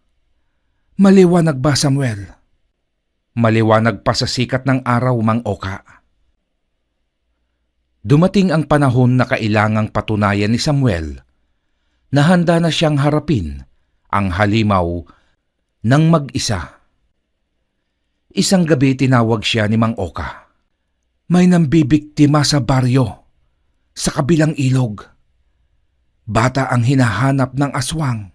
Maliwanag ba, Samuel? Maliwanag pa sa sikat ng araw, Mang Oka. Dumating ang panahon na kailangang patunayan ni Samuel na handa na siyang harapin ang halimaw ng mag-isa. Isang gabi tinawag siya ni Mang Oka. May nambibiktima sa baryo, sa kabilang ilog. Bata ang hinahanap ng aswang.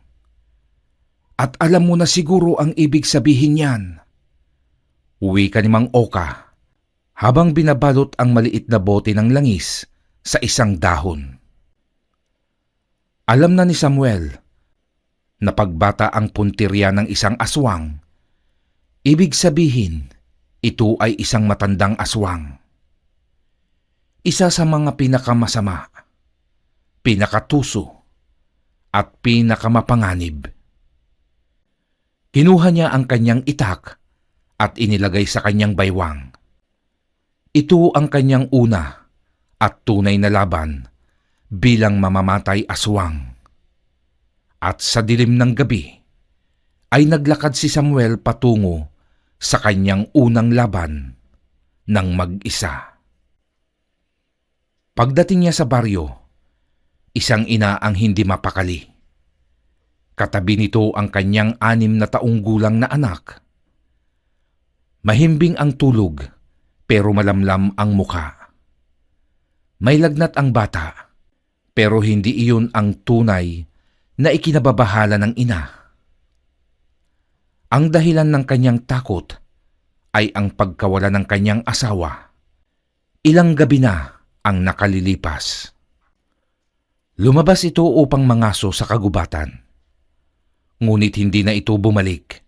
At alam mo na siguro ang ibig sabihin niyan. Uwi ka ni Mang Oka habang binabalot ang maliit na bote ng langis sa isang dahon. Alam na ni Samuel na pagbata ang puntirya ng isang aswang, ibig sabihin ito ay isang matandang aswang. Isa sa mga pinakamasama, pinakatuso, at pinakamapanganib. Kinuha niya ang kanyang itak at inilagay sa kanyang baywang. Ito ang kanyang una at tunay na laban bilang mamamatay aswang. At sa dilim ng gabi ay naglakad si Samuel patungo sa kanyang unang laban ng mag-isa. Pagdating niya sa baryo, isang ina ang hindi mapakali. Katabi nito ang kanyang 6 na taong gulang na anak. Mahimbing ang tulog pero malamlam ang muka. May lagnat ang bata pero hindi iyon ang tunay na ikinababahala ng ina. Ang dahilan ng kanyang takot ay ang pagkawala ng kanyang asawa. Ilang gabi na ang nakalilipas. Lumabas ito upang mangaso sa kagubatan. Ngunit hindi na ito bumalik.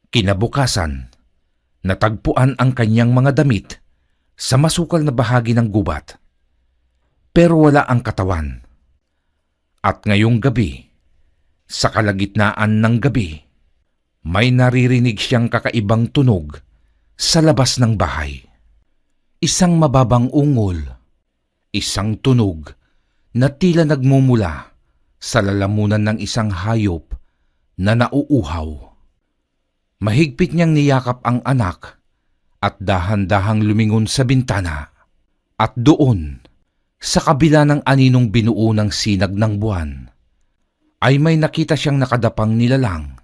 Kinabukasan, natagpuan ang kanyang mga damit sa masukal na bahagi ng gubat. Pero wala ang katawan. At ngayong gabi, sa kalagitnaan ng gabi, may naririnig siyang kakaibang tunog sa labas ng bahay. Isang mababang ungol, isang tunog na tila nagmumula sa lalamunan ng isang hayop na nauuhaw. Mahigpit niyang niyakap ang anak at dahan-dahang lumingon sa bintana at doon, sa kabila ng aninong binuo ng sinag ng buwan, ay may nakita siyang nakadapang nilalang.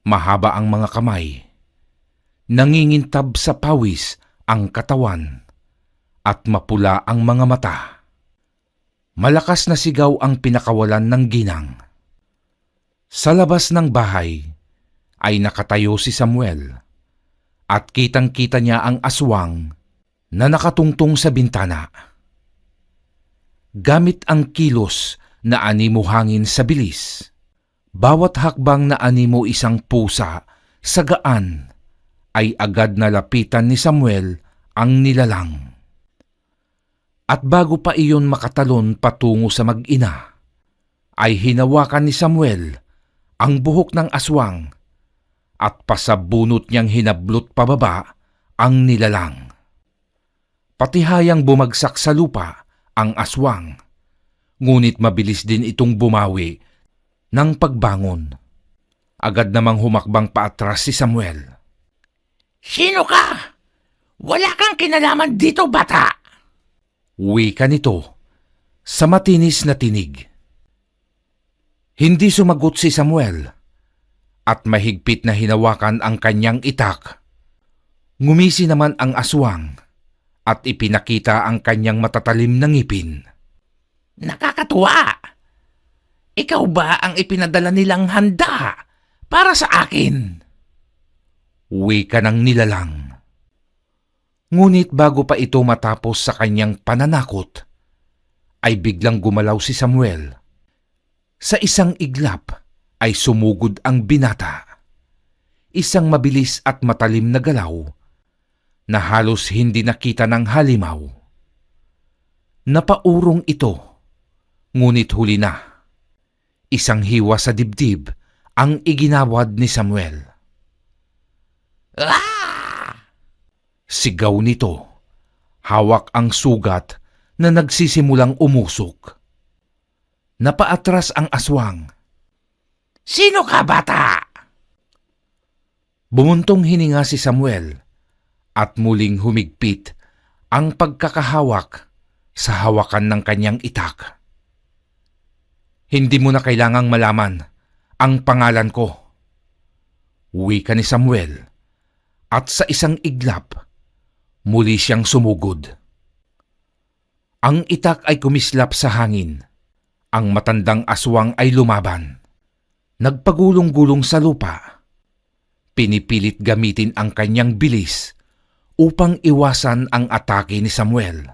Mahaba ang mga kamay, nangingintab sa pawis ang katawan, at mapula ang mga mata. Malakas na sigaw ang pinakawalan ng ginang. Sa labas ng bahay ay nakatayo si Samuel at kitang-kita niya ang aswang na nakatungtong sa bintana. Gamit ang kilos na animo hangin sa bilis, bawat hakbang na animo isang pusa sa gaan ay agad na lapitan ni Samuel ang nilalang. At bago pa iyon makatalon patungo sa mag-ina, ay hinawakan ni Samuel ang buhok ng aswang at pasabunot niyang hinablot pababa ang nilalang. Patihayang bumagsak sa lupa ang aswang, ngunit mabilis din itong bumawi ng pagbangon. Agad namang humakbang paatras si Samuel. Sino ka? Wala kang kinalaman dito, bata! Wika nito sa matinis na tinig. Hindi sumagot si Samuel at mahigpit na hinawakan ang kanyang itak. Ngumisi naman ang aswang at ipinakita ang kanyang matatalim na ngipin. Nakakatuwa! Ikaw ba ang ipinadala nilang handa para sa akin? Wika ng nilalang. Ngunit bago pa ito matapos sa kanyang pananakot, ay biglang gumalaw si Samuel. Sa isang iglap ay sumugod ang binata. Isang mabilis at matalim na galaw na halos hindi nakita ng halimaw. Napaurong ito, ngunit huli na. Isang hiwa sa dibdib ang iginawad ni Samuel. Sigaw nito. Hawak ang sugat na nagsisimulang umusok. Napaatras ang aswang. Sino ka, bata? Bumuntong hininga si Samuel at muling humigpit ang pagkakahawak sa hawakan ng kanyang itak. Hindi mo na kailangang malaman ang pangalan ko. Wika ni Samuel at sa isang iglap, muli siyang sumugod. Ang itak ay kumislap sa hangin. Ang matandang aswang ay lumaban. Nagpagulong-gulong sa lupa. Pinipilit gamitin ang kanyang bilis upang iwasan ang atake ni Samuel.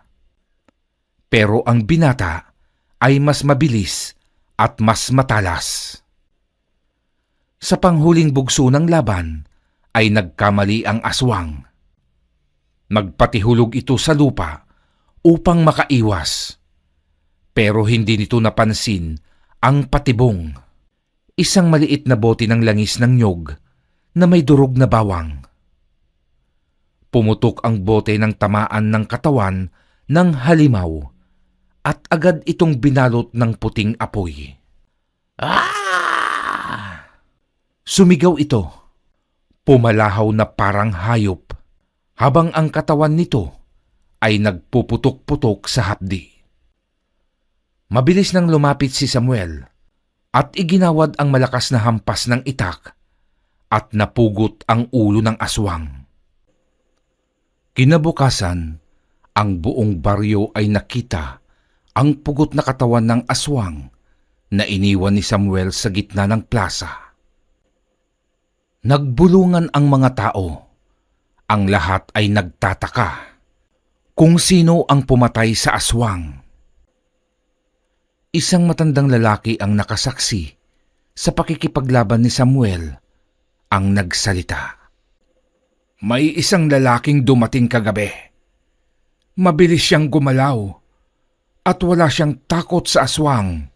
Pero ang binata ay mas mabilis at mas matalas. Sa panghuling bugso ng laban ay nagkamali ang aswang. Nagpatihulog ito sa lupa upang makaiwas. Pero hindi nito napansin ang patibong. Isang maliit na bote ng langis ng nyog na may durog na bawang. Pumutok ang bote ng tamaan ng katawan ng halimaw at agad itong binalot ng puting apoy. Sumigaw ito. Pumalahaw na parang hayop habang ang katawan nito ay nagpuputok-putok sa hapdi. Mabilis nang lumapit si Samuel at iginawad ang malakas na hampas ng itak at napugot ang ulo ng aswang. Kinabukasan, ang buong baryo ay nakita ang pugot na katawan ng aswang na iniwan ni Samuel sa gitna ng plaza. Nagbulungan ang mga tao. Ang lahat ay nagtataka kung sino ang pumatay sa aswang. Isang matandang lalaki ang nakasaksi sa pakikipaglaban ni Samuel ang nagsalita. May isang lalaking dumating kagabi. Mabilis siyang gumalaw at wala siyang takot sa aswang.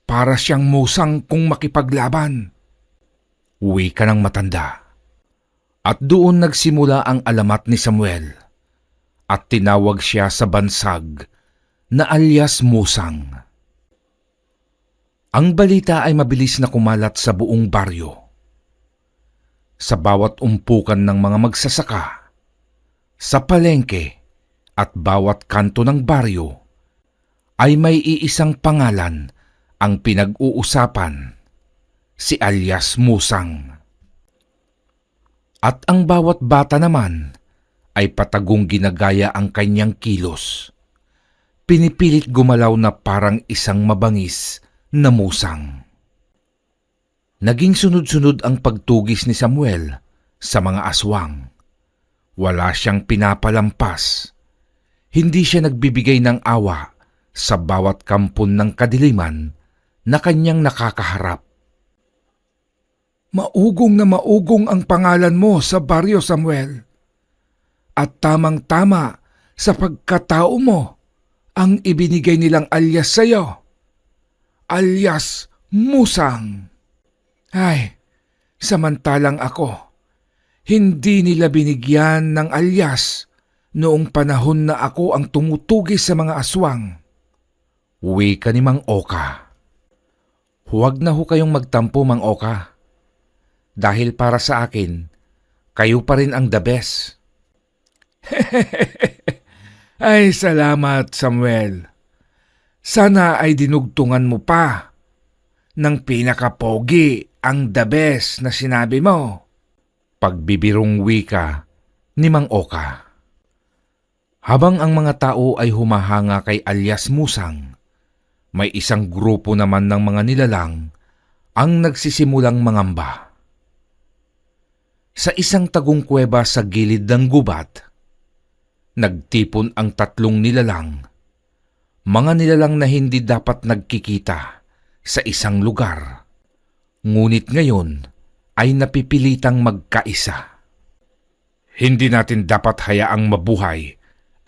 Para siyang musang kung makipaglaban. Uwi ka ng matanda. At doon nagsimula ang alamat ni Samuel at tinawag siya sa bansag na alias Musang. Ang balita ay mabilis na kumalat sa buong baryo. Sa bawat umpukan ng mga magsasaka, sa palengke at bawat kanto ng baryo ay may iisang pangalan ang pinag-uusapan, si alias Musang. At ang bawat bata naman ay patagong ginagaya ang kanyang kilos. Pinipilit gumalaw na parang isang mabangis na musang. Naging sunod-sunod ang pagtugis ni Samuel sa mga aswang. Wala siyang pinapalampas. Hindi siya nagbibigay ng awa sa bawat kampon ng kadiliman na kanyang nakakaharap. Maugong na maugong ang pangalan mo sa baryo, Samuel. At tamang-tama sa pagkatao mo ang ibinigay nilang alias sa'yo. Alias Musang. Ay, samantalang ako, hindi nila binigyan ng alias noong panahon na ako ang tumutugis sa mga aswang. Uwi ka ni Mang Oka. Huwag na ho kayong magtampo, Mang Oka. Dahil para sa akin, kayo pa rin ang the best. Ay, salamat, Samuel. Sana ay dinugtungan mo pa ng pinakapogi ang the best na sinabi mo. Pagbibirong wika ni Mang Oka. Habang ang mga tao ay humahanga kay alias Musang, may isang grupo naman ng mga nilalang ang nagsisimulang mangamba. Sa isang tagong kuweba sa gilid ng gubat, nagtipon ang tatlong nilalang. Mga nilalang na hindi dapat nagkikita sa isang lugar, ngunit ngayon ay napipilitang magkaisa. Hindi natin dapat hayaang mabuhay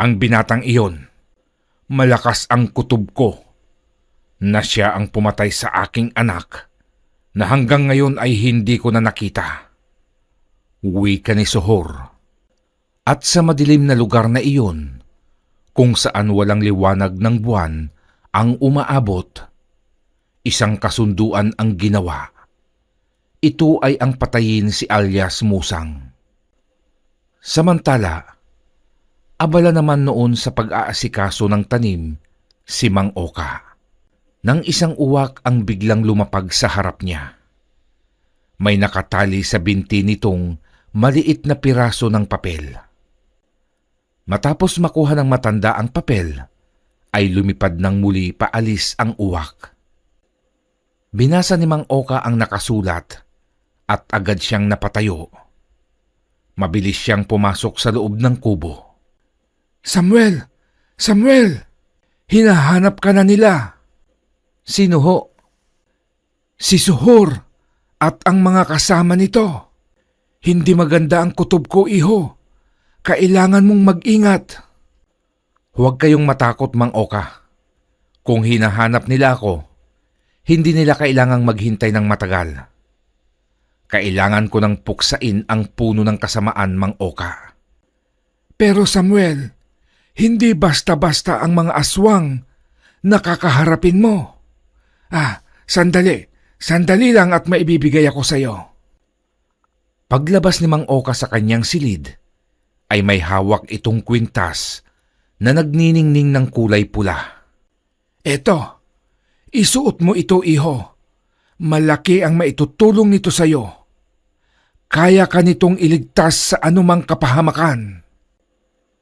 ang binatang iyon. Malakas ang kutob ko na siya ang pumatay sa aking anak na hanggang ngayon ay hindi ko na nakita. Wika ni Sohor. At sa madilim na lugar na iyon, kung saan walang liwanag ng buwan ang umaabot, isang kasunduan ang ginawa. Ito ay ang patayin si alias Musang. Samantala, abala naman noon sa pag-aasikaso ng tanim si Mang Oka. Nang isang uwak ang biglang lumapag sa harap niya. May nakatali sa binti nitong maliit na piraso ng papel. Matapos makuha ng matanda ang papel, ay lumipad ng muli paalis ang uwak. Binasa ni Mang Oka ang nakasulat at agad siyang napatayo. Mabilis siyang pumasok sa loob ng kubo. Samuel! Samuel! Hinahanap ka na nila. Sino ho? Si Sohor at ang mga kasama nito. Hindi maganda ang kutob ko, iho. Kailangan mong mag-ingat. Huwag kayong matakot, Mang Oka. Kung hinahanap nila ako, hindi nila kailangang maghintay ng matagal. Kailangan ko nang puksain ang puno ng kasamaan, Mang Oka. Pero Samuel, hindi basta-basta ang mga aswang na kakaharapin mo. Sandali lang at maibibigay ako sa iyo. Paglabas ni Mang Oka sa kanyang silid, ay may hawak itong kwintas na nagniningning ng kulay pula. Eto, isuot mo ito, iho. Malaki ang maitutulong nito sa iyo. Kaya ka nitong iligtas sa anumang kapahamakan.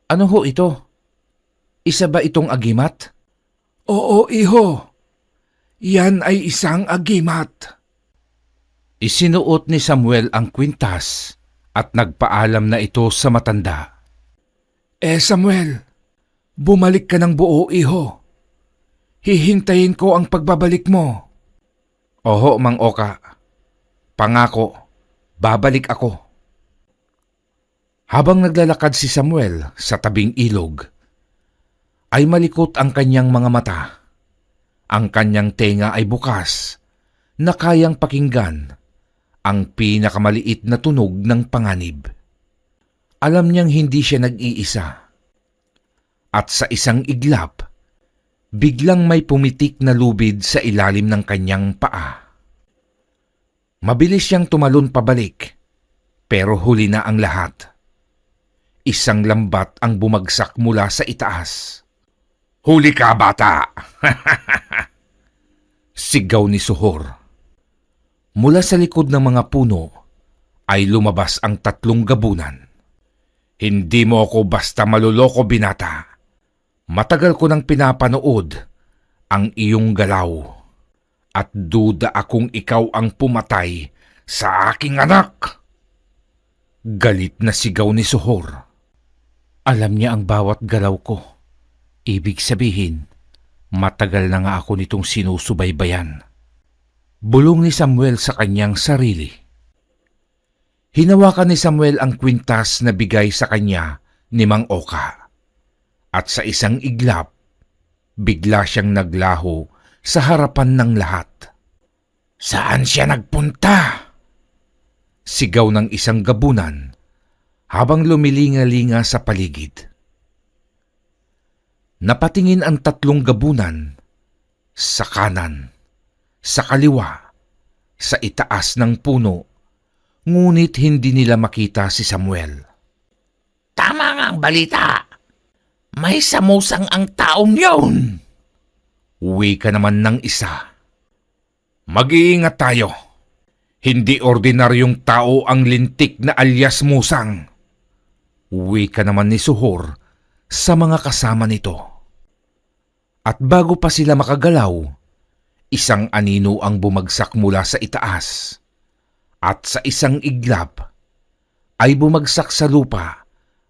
Ano ho ito? Isa ba itong agimat? Oo, iho. Yan ay isang agimat. Isinuot ni Samuel ang kwintas at nagpaalam na ito sa matanda. Samuel, bumalik ka ng buo, iho. Hihintayin ko ang pagbabalik mo. Oho, Mang Oka. Pangako, babalik ako. Habang naglalakad si Samuel sa tabing ilog, ay malikot ang kanyang mga mata. Ang kanyang tenga ay bukas na kayang pakinggan ang pinakamaliit na tunog ng panganib. Alam niyang hindi siya nag-iisa. At sa isang iglap, biglang may pumitik na lubid sa ilalim ng kanyang paa. Mabilis siyang tumalon pabalik, pero huli na ang lahat. Isang lambat ang bumagsak mula sa itaas. "Huli ka, bata!" Sigaw ni Sohor. Mula sa likod ng mga puno ay lumabas ang 3 gabunan. "Hindi mo ako basta maluloko, binata. Matagal ko nang pinapanood ang iyong galaw at duda akong ikaw ang pumatay sa aking anak." Galit na sigaw ni Sohor. Alam niya ang bawat galaw ko. Ibig sabihin, matagal na nga ako nitong sinusubaybayan. Bulong ni Samuel sa kanyang sarili. Hinawakan ni Samuel ang kwintas na bigay sa kanya ni Mang Oka. At sa isang iglap, bigla siyang naglaho sa harapan ng lahat. "Saan siya nagpunta?" Sigaw ng isang gabunan habang lumilinga-linga sa paligid. Napatingin ang 3 gabunan sa kanan, sa kaliwa, sa itaas ng puno, ngunit hindi nila makita si Samuel. Tama nga ang balita. May samusang ang taong yun. Uwi ka naman ng isa. "Mag-iingat tayo. Hindi ordinaryong tao ang lintik na alias Musang." Uwi ka naman ni Sohor sa mga kasama nito. At bago pa sila makagalaw, isang anino ang bumagsak mula sa itaas. At sa isang iglap, ay bumagsak sa lupa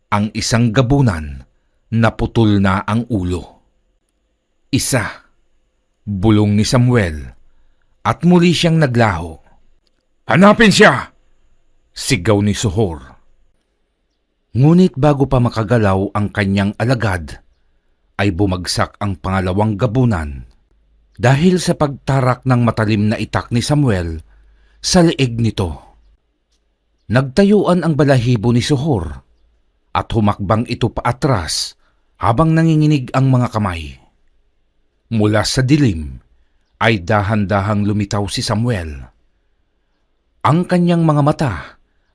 ang isang gabunan na putol na ang ulo. Isa. Bulong ni Samuel at muli siyang naglaho. Hanapin siya! Sigaw ni Sohor. Ngunit bago pa makagalaw ang kanyang alagad, ay bumagsak ang pangalawang gabunan dahil sa pagtarak ng matalim na itak ni Samuel sa leeg nito. Nagtayuan ang balahibo ni Sohor at humakbang ito paatras habang nanginginig ang mga kamay. Mula sa dilim ay dahan-dahang lumitaw si Samuel. Ang kanyang mga mata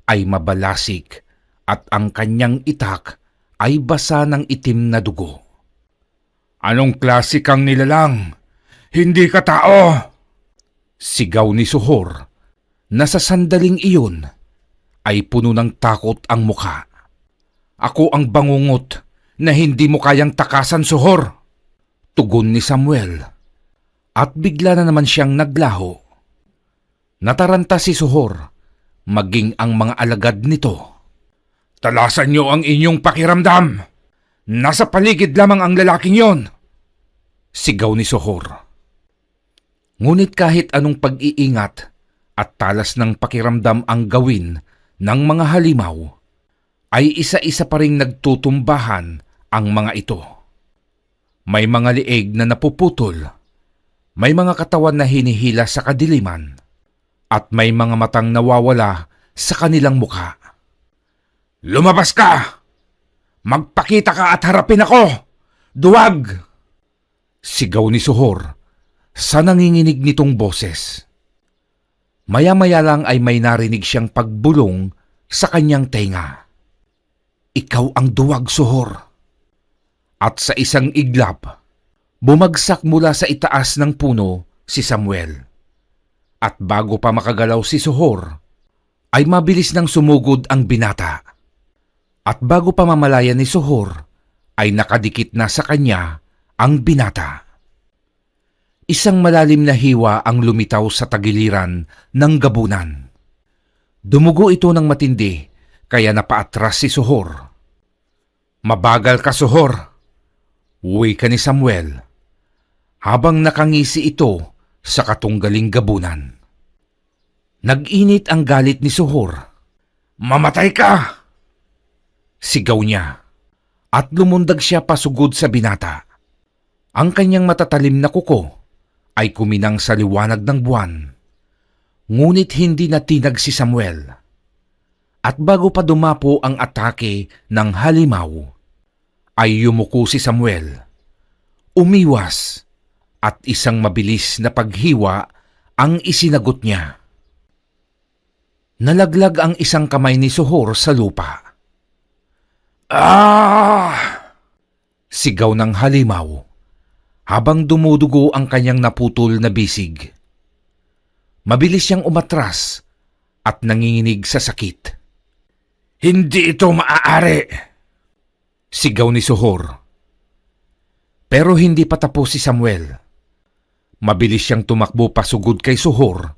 ay mabalasik at ang kanyang itak ay basa ng itim na dugo. Anong klase kang nilalang? Hindi ka tao! Sigaw ni Sohor na sa sandaling iyon ay puno ng takot ang mukha. Ako ang bangungot na hindi mo kayang takasan, Sohor. Tugon ni Samuel at bigla na naman siyang naglaho. Nataranta si Sohor maging ang mga alagad nito. Talasan niyo ang inyong pakiramdam! Nasa paligid lamang ang lalaking yon! Sigaw ni Sohor. Ngunit kahit anong pag-iingat at talas ng pakiramdam ang gawin ng mga halimaw, ay isa-isa pa ring nagtutumbahan ang mga ito. May mga lieg na napuputol, may mga katawan na hinihila sa kadiliman, at may mga matang nawawala sa kanilang mukha. Lumabas ka! Magpakita ka at harapin ako! Duwag! Sigaw ni Sohor sa nanginginig nitong boses. Maya-maya lang ay may narinig siyang pagbulong sa kanyang tenga. Ikaw ang duwag, Sohor. At sa isang iglap, bumagsak mula sa itaas ng puno si Samuel. At bago pa makagalaw si Sohor, ay mabilis nang sumugod ang binata. At bago pa mamalayan ni Sohor, ay nakadikit na sa kanya ang binata. Isang malalim na hiwa ang lumitaw sa tagiliran ng gabunan. Dumugo ito ng matindi, kaya napaatras si Sohor. Mabagal ka, Sohor! Uwi ka ni Samuel, habang nakangisi ito sa katunggaling gabunan. Nag-init ang galit ni Sohor. Mamatay ka! Sigaw niya, at lumundag siya pasugod sa binata. Ang kanyang matatalim na kuko ay kuminang sa liwanag ng buwan. Ngunit hindi natinag si Samuel. At bago pa dumapo ang atake ng halimaw, ay yumuko si Samuel. Umiwas at isang mabilis na paghiwa ang isinagot niya. Nalaglag ang isang kamay ni Sohor sa lupa. Ah! Sigaw ng halimaw habang dumudugo ang kanyang naputol na bisig. Mabilis siyang umatras at nanginginig sa sakit. Hindi ito maaari! Sigaw ni Sohor. Pero hindi pa tapos si Samuel. Mabilis siyang tumakbo pasugod kay Sohor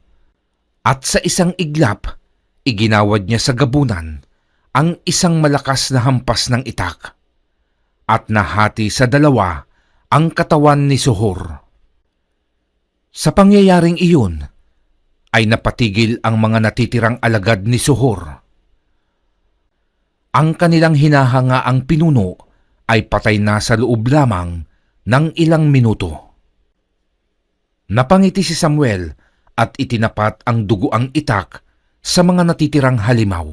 at sa isang iglap, iginawad niya sa gabunan ang isang malakas na hampas ng itak at nahati sa dalawa ang katawan ni Sohor. Sa pangyayaring iyon, ay napatigil ang mga natitirang alagad ni Sohor. Ang kanilang hinahangaang pinuno ay patay na sa loob lamang ng ilang minuto. Napangiti si Samuel at itinapat ang dugoang itak sa mga natitirang halimaw.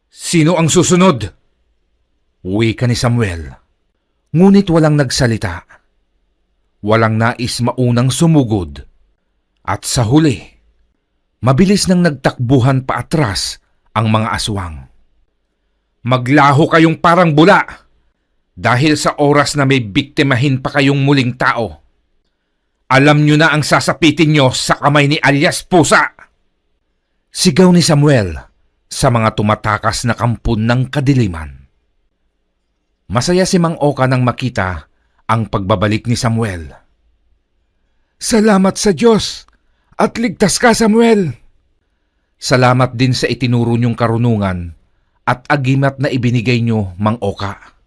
Sino ang susunod? Uwi ka ni Samuel. Ngunit walang nagsalita. Walang nais maunang sumugod. At sa huli, mabilis nang nagtakbuhan paatras ang mga aswang. Maglaho kayong parang bula dahil sa oras na may biktimahin pa kayong muling tao. Alam nyo na ang sasapitin nyo sa kamay ni alias Pusa. Sigaw ni Samuel sa mga tumatakas na kampon ng kadiliman. Masaya si Mang Oka nang makita ang pagbabalik ni Samuel. Salamat sa Diyos at ligtas ka, Samuel. Salamat din sa itinuro niyong karunungan at agimat na ibinigay niyo, Mang Oka.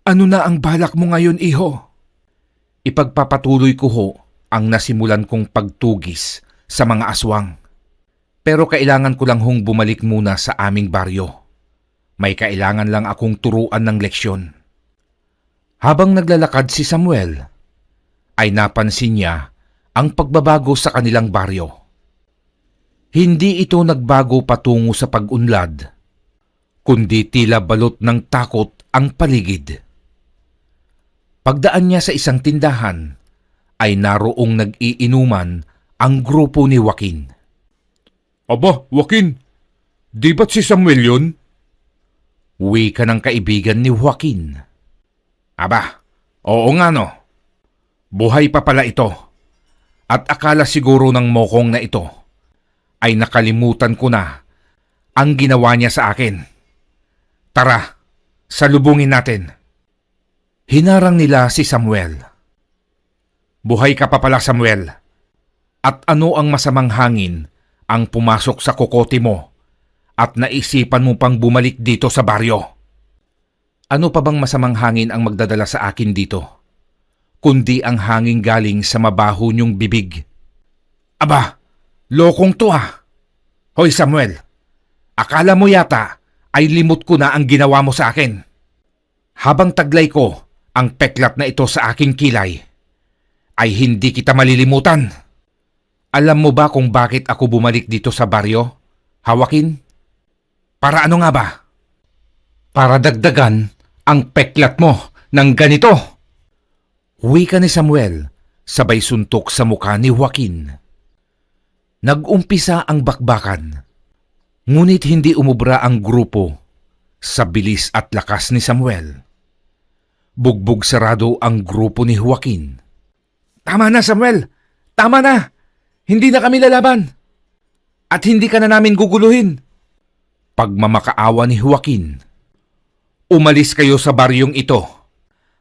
Ano na ang balak mo ngayon, iho? ipagpapatuloy ko ho ang nasimulan kong pagtugis sa mga aswang. Pero kailangan ko lang hong bumalik muna sa aming baryo. May kailangan lang akong turuan ng leksyon. Habang naglalakad si Samuel, ay napansin niya ang pagbabago sa kanilang baryo. Hindi ito nagbago patungo sa pag-unlad, kundi tila balot ng takot ang paligid. Pagdaan niya sa isang tindahan, ay naroong nag-iinuman ang grupo ni Joaquin. Aba, Joaquin, di ba't si Samuel yun? Wika ng kaibigan ni Joaquin. Aba, oo nga no. Buhay pa pala ito. At akala siguro ng mokong na ito ay nakalimutan ko na ang ginawa niya sa akin. Tara, salubungin natin. Hinarang nila si Samuel. Buhay ka pa pala, Samuel. At ano ang masamang hangin ang pumasok sa kokote mo at naisipan mo pang bumalik dito sa baryo? Ano pa bang masamang hangin ang magdadala sa akin dito, kundi ang hangin galing sa mabaho niyong bibig? Aba, lokong to ah. Hoy Samuel, akala mo yata ay limot ko na ang ginawa mo sa akin. Habang taglay ko ang peklat na ito sa aking kilay, ay hindi kita malilimutan. Alam mo ba kung bakit ako bumalik dito sa baryo, Joaquin? Para ano nga ba? Para dagdagan ang peklat mo ng ganito. Wika ni Samuel, sabay suntok sa mukha ni Joaquin. Nag-umpisa ang bakbakan, ngunit hindi umubra ang grupo sa bilis at lakas ni Samuel. Bugbog sarado ang grupo ni Joaquin. Tama na, Samuel! Tama na! Hindi na kami lalaban! At hindi ka na namin guguluhin! Pagmamakaawa ni Joaquin. Umalis kayo sa baryong ito.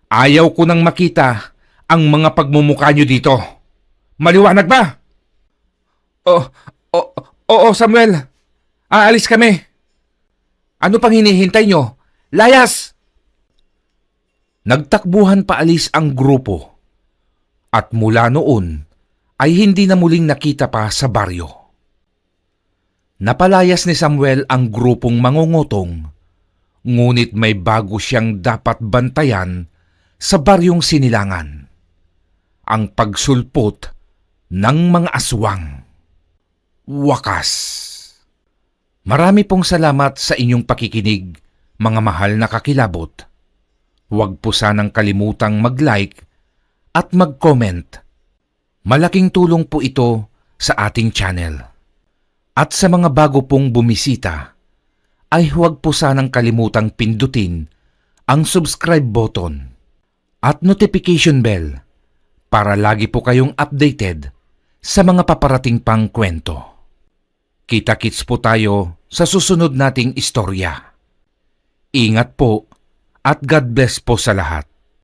Ayaw ko nang makita ang mga pagmumukha nyo dito. Maliwanag ba? Oo, Samuel. Aalis kami. Ano pang hinihintay nyo? Layas! Nagtakbuhan paalis ang grupo. At mula noon ay hindi na muling nakita pa sa baryo. Napalayas ni Samuel ang grupong mangungutong, ngunit may bago siyang dapat bantayan sa baryong Sinilangan. Ang pagsulpot ng mga aswang. Wakas. Marami pong salamat sa inyong pakikinig, mga mahal na kakilabot. Huwag po sanang kalimutang mag-like at mag-comment. Malaking tulong po ito sa ating channel. At sa mga bago pong bumisita, ay huwag po sanang kalimutang pindutin ang subscribe button at notification bell para lagi po kayong updated sa mga paparating pang kwento. Kita-kits po tayo sa susunod nating istorya. Ingat po at God bless po sa lahat.